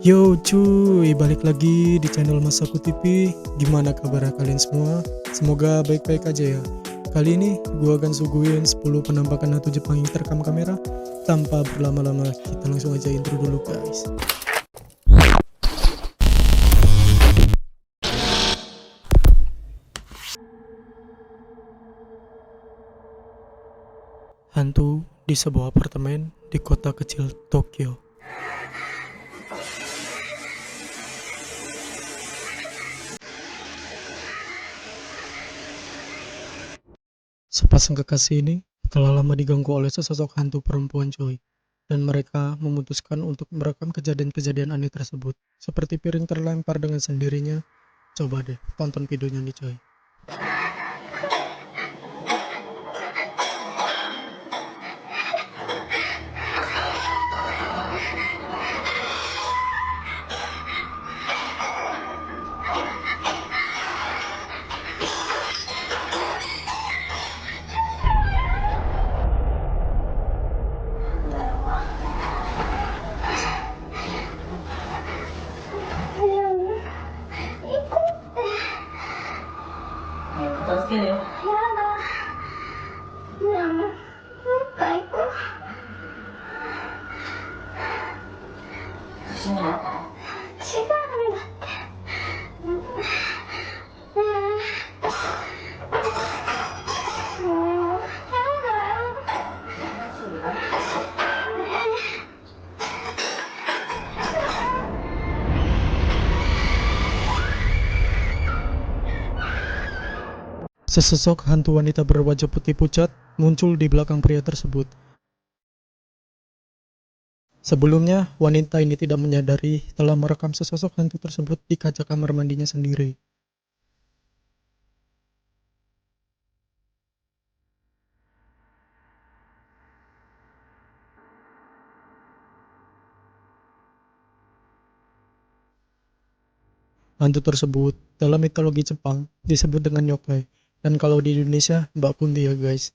Yo cuy, balik lagi di channel Masaku TV. Gimana kabar kalian semua? Semoga baik-baik aja ya. Kali ini gua akan suguhin 10 penampakan hantu Jepang yang terekam kamera. Tanpa berlama-lama, kita langsung aja intro dulu guys. Hantu di sebuah apartemen di kota kecil Tokyo. Sepasang kekasih ini telah lama diganggu oleh sesosok hantu perempuan cuy. Dan mereka memutuskan untuk merekam kejadian-kejadian aneh tersebut. Seperti piring terlempar dengan sendirinya. Coba deh tonton videonya nih coy. Sesosok hantu wanita berwajah putih pucat muncul di belakang pria tersebut. Sebelumnya, wanita ini tidak menyadari telah merekam sesosok hantu tersebut di kaca kamar mandinya sendiri. Hantu tersebut dalam mitologi Jepang disebut dengan yokai, dan kalau di Indonesia Mbak Kunti ya guys.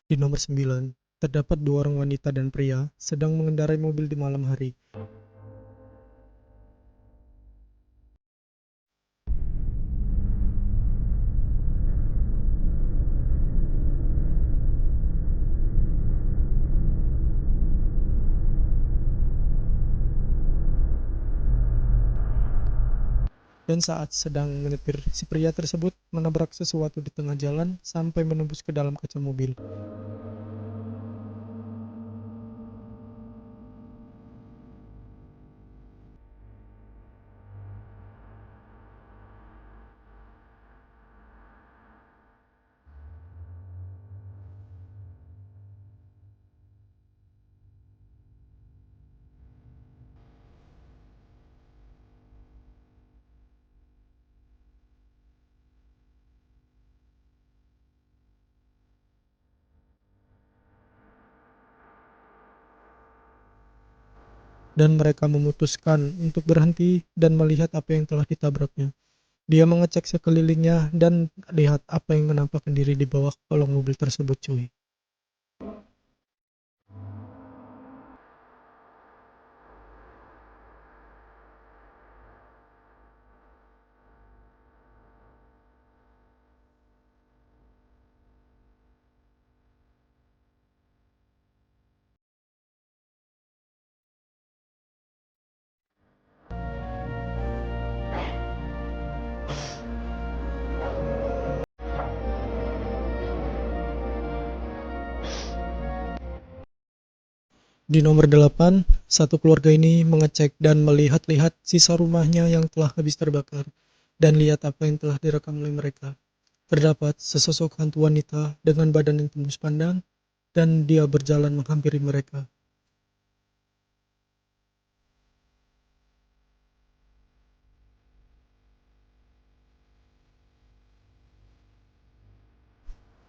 Di nomor 9, terdapat dua orang wanita dan pria sedang mengendarai mobil di malam hari. Dan saat sedang menyetir, si pria tersebut menabrak sesuatu di tengah jalan sampai menembus ke dalam kaca mobil. Dan mereka memutuskan untuk berhenti dan melihat apa yang telah ditabraknya. Dia mengecek sekelilingnya dan lihat apa yang menampakkan diri di bawah kolong mobil tersebut cuy. Di nomor 8, satu keluarga ini mengecek dan melihat-lihat sisa rumahnya yang telah habis terbakar, dan lihat apa yang telah direkam oleh mereka. Terdapat sesosok hantu wanita dengan badan yang tembus pandang, dan dia berjalan menghampiri mereka.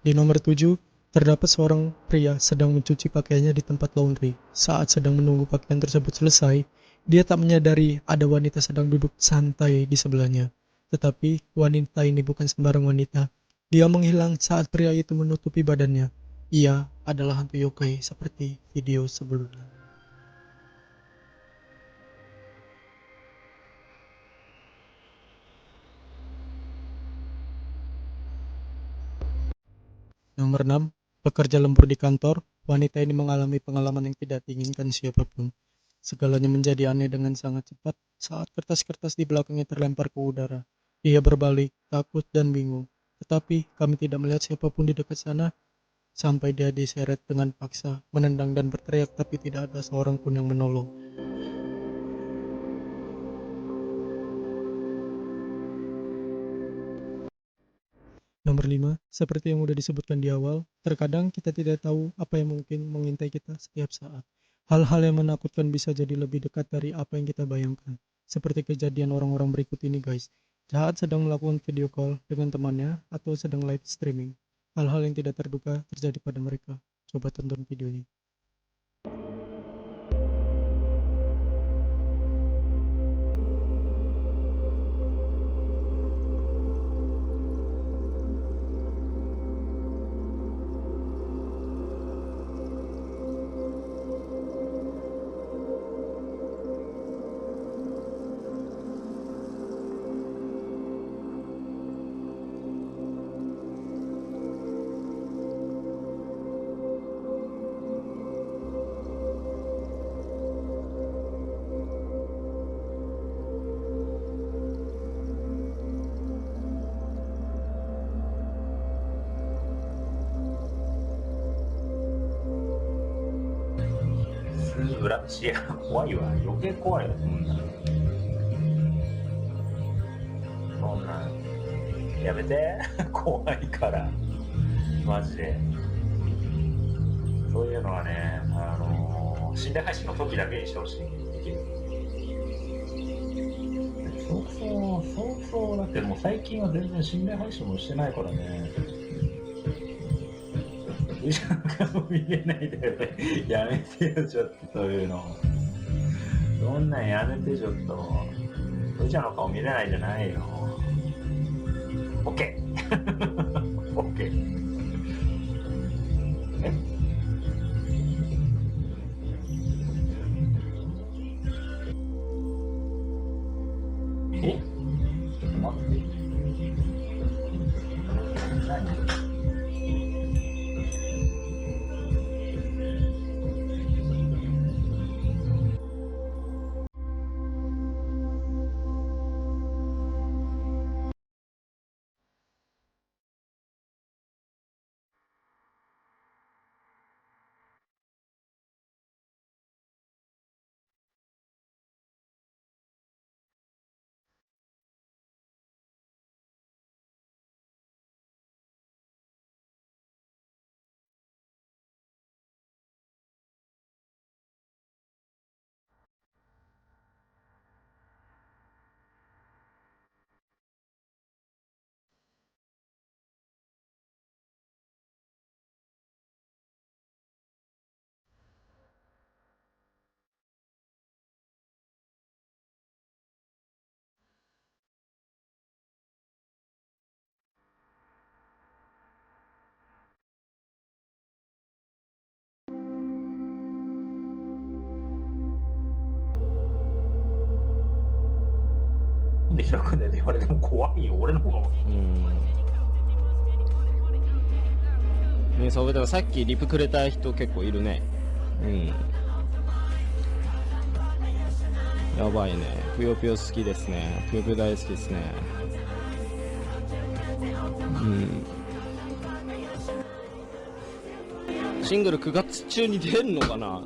Di nomor 7, terdapat seorang pria sedang mencuci pakaiannya di tempat laundry. Saat sedang menunggu pakaian tersebut selesai, dia tak menyadari ada wanita sedang duduk santai di sebelahnya. Tetapi wanita ini bukan sembarang wanita. Dia menghilang saat pria itu menutupi badannya. Ia adalah hantu yokai seperti video sebelumnya. Nomor 6. Pekerja lembur di kantor. Wanita ini mengalami pengalaman yang tidak diinginkan siapapun. Segalanya menjadi aneh dengan sangat cepat saat kertas-kertas di belakangnya terlempar ke udara. Dia berbalik, takut dan bingung. Tetapi kami tidak melihat siapapun di dekat sana sampai dia diseret dengan paksa, menendang dan berteriak tapi tidak ada seorang pun yang menolong. Nomor 5, seperti yang sudah disebutkan di awal, terkadang kita tidak tahu apa yang mungkin mengintai kita setiap saat. Hal-hal yang menakutkan bisa jadi lebih dekat dari apa yang kita bayangkan. Seperti kejadian orang-orang berikut ini guys. Jahat sedang melakukan video call dengan temannya atau sedang live streaming. Hal-hal yang tidak terduga terjadi pada mereka. Coba tonton videonya.いや、怖いわ。余計怖いわ、そんな。そんな。やめて。怖いから。マジで。そういうのはね、心霊配信の時だけにしてほしい。できる。そう、だってもう最近は全然心霊配信もしてないからね。うちの顔見れないでやめてよ、ちょっとそういうの。そんなんやめて、ちょっと。うちの顔見れないじゃないよ。オッケー。オッケー。ええちょっと待って。何で100年で言われても怖いよ、俺の方が。ね、そうだからさっきリプくれた人結構いるね。やばいね。ぷよぷよ好きですね。ぷよぷよ大好きですね。シングル9月中に出んのかな。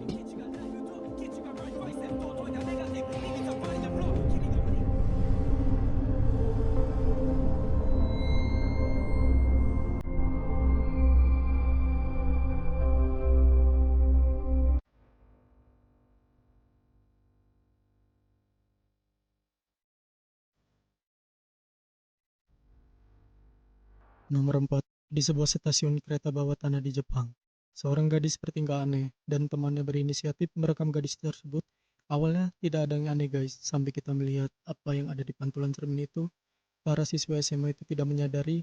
Nomor 4. Di sebuah stasiun kereta bawah tanah di Jepang. Seorang gadis bertingkah aneh dan temannya berinisiatif merekam gadis tersebut. Awalnya tidak ada yang aneh guys, sampai kita melihat apa yang ada di pantulan cermin itu. Para siswa SMA itu tidak menyadari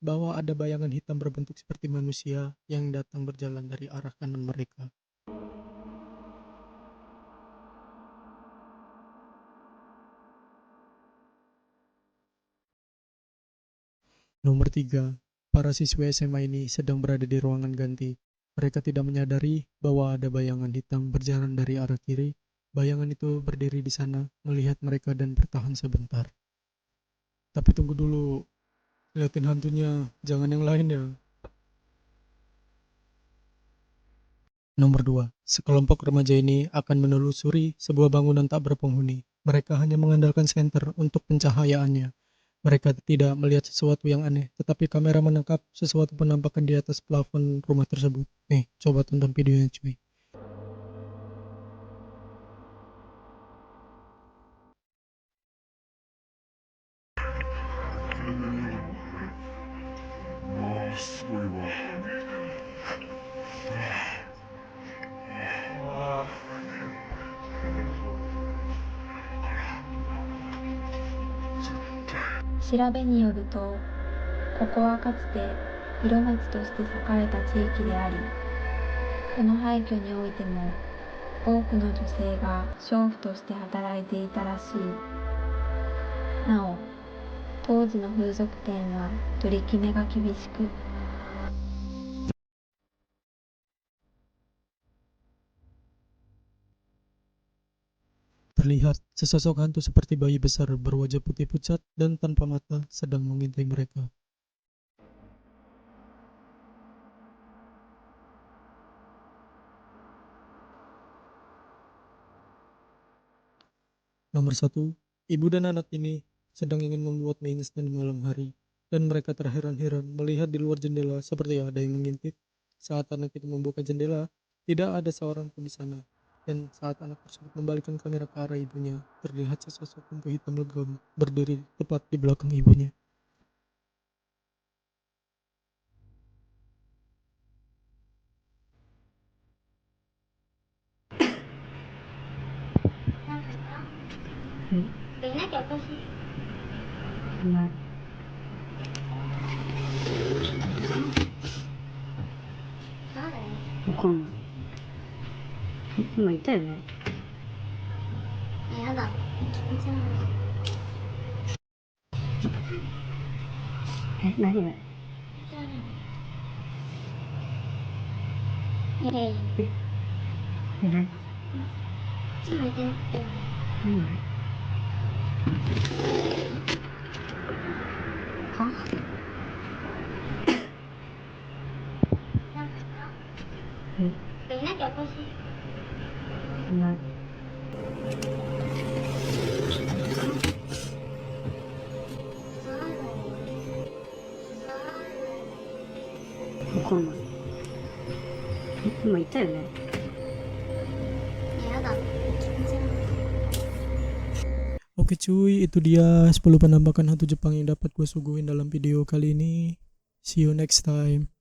bahwa ada bayangan hitam berbentuk seperti manusia yang datang berjalan dari arah kanan mereka. Nomor 3. Para siswa SMA ini sedang berada di ruangan ganti. Mereka tidak menyadari bahwa ada bayangan hitam berjalan dari arah kiri. Bayangan itu berdiri di sana, melihat mereka dan bertahan sebentar. Tapi tunggu dulu, liatin hantunya, jangan yang lain ya. Nomor 2. Sekelompok remaja ini akan menelusuri sebuah bangunan tak berpenghuni. Mereka hanya mengandalkan senter untuk pencahayaannya. Mereka tidak melihat sesuatu yang aneh, tetapi kamera menangkap sesuatu penampakan di atas plafon rumah tersebut. Nih, coba tonton videonya cuy.調べによると、ここはかつて色町として栄えた地域であり、この廃墟においても多くの女性が娼婦として働いていたらしい。なお、当時の風俗店は取り決めが厳しく、Terlihat sesosok hantu seperti bayi besar berwajah putih pucat dan tanpa mata sedang mengintai mereka. Nomor 1. Ibu dan anak ini sedang ingin membuat mie instan di malam hari, dan mereka terheran-heran melihat di luar jendela seperti ada yang mengintip. Saat anak itu membuka jendela, tidak ada seorang pun di sana. Dan saat anak tersebut membalikkan kamera ke arah ibunya, terlihat sesosok hantu hitam legam berdiri tepat di belakang ibunya. Oke cuy, itu dia 10 penampakan hantu Jepang yang dapat gue suguhin dalam video kali ini. See you next time.